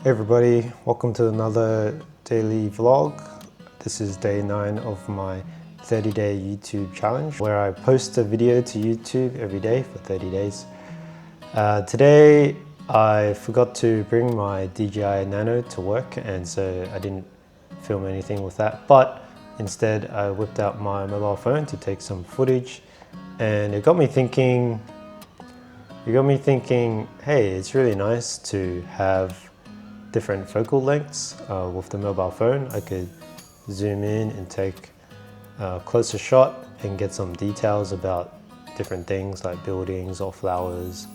Hey everybody, welcome to another daily vlog. This is day 9 of my 30-day YouTube challenge where I post a video to YouTube every day for 30 days. Today I forgot to bring my DJI Nano to work, and so I didn't film anything with that, but instead I whipped out my mobile phone to take some footage, and it got me thinking, hey, it's really nice to have different focal lengths with the mobile phone. I could zoom in and take a closer shot and get some details about different things like buildings or flowers.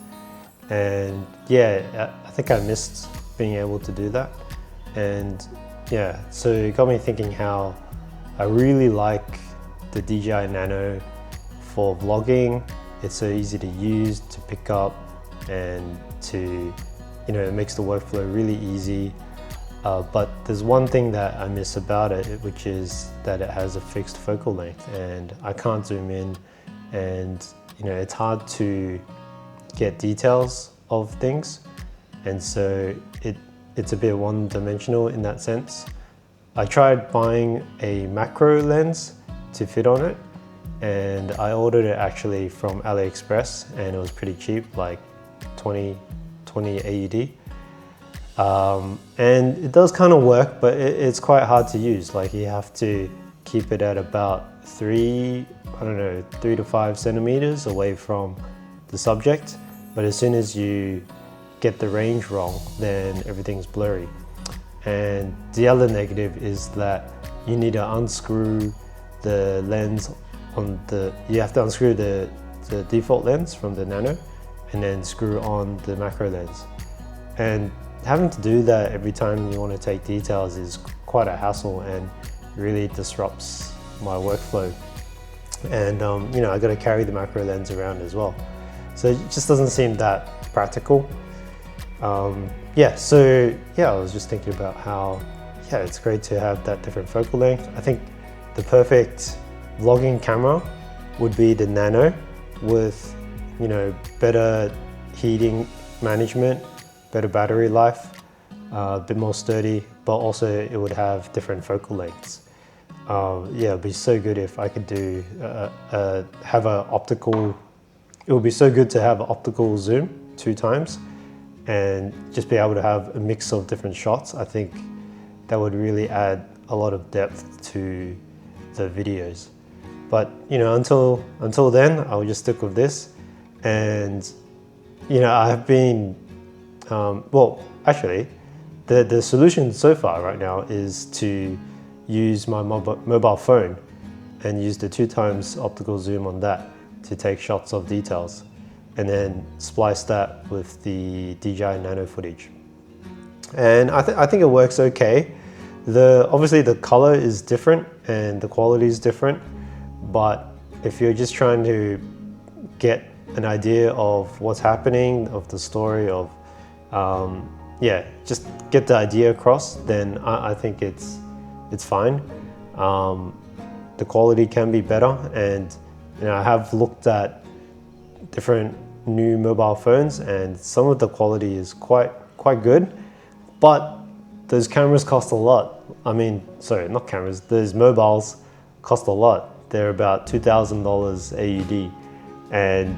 And yeah, I think I missed being able to do that. And yeah, so it got me thinking how I really like the DJI Nano for vlogging. It's so easy to use, to pick up, and to, it makes the workflow really easy. But there's one thing that I miss about it, which is that it has a fixed focal length, and I can't zoom in, and it's hard to get details of things, and so it's a bit one-dimensional in that sense. I tried buying a macro lens to fit on it, and I ordered it actually from AliExpress, and it was pretty cheap, like 20 AUD. And it does kind of work, but it's quite hard to use. Like, you have to keep it at about 3 to 5 centimeters away from the subject. But as soon as you get the range wrong, then everything's blurry. And the other negative is that you need to unscrew the lens you have to unscrew the default lens from the Nano and then screw on the macro lens. And having to do that every time you want to take details is quite a hassle and really disrupts my workflow. And I got to carry the macro lens around as well, so it just doesn't seem that practical. I was just thinking about how it's great to have that different focal length. I think the perfect vlogging camera would be the Nano with better heating management, better battery life, a bit more sturdy, but also it would have different focal lengths. It'd be so good if I could do it would be so good to have an optical zoom 2 times and just be able to have a mix of different shots. I think that would really add a lot of depth to the videos. But until then, I'll just stick with this. And I have been actually, the solution so far right now is to use my mobile phone and use the 2 times optical zoom on that to take shots of details, and then splice that with the DJI Nano footage. And I think it works okay. Obviously the color is different and the quality is different, but if you're just trying to get an idea of what's happening, of the story, of just get the idea across, then I think it's fine. The quality can be better, and I have looked at different new mobile phones, and some of the quality is quite good, but those cameras cost a lot. Not cameras, those mobiles cost a lot. They're about $2,000 AUD, and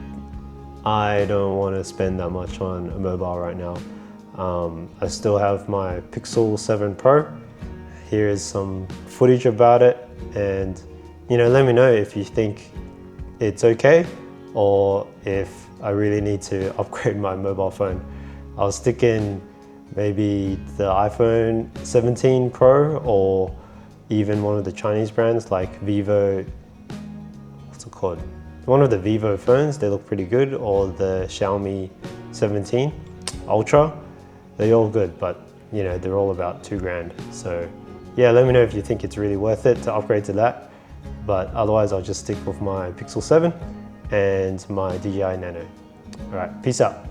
I don't want to spend that much on a mobile right now. I still have my Pixel 7 Pro. Here is some footage about it, and let me know if you think it's okay, or if I really need to upgrade my mobile phone. I'll stick in maybe the iPhone 17 Pro, or even one of the Chinese brands like Vivo, what's it called? One of the Vivo phones, they look pretty good, or the Xiaomi 17 Ultra. They're all good, but they're all about $2,000. So yeah, let me know if you think it's really worth it to upgrade to that. But otherwise, I'll just stick with my Pixel 7 and my DJI Nano. All right, peace out.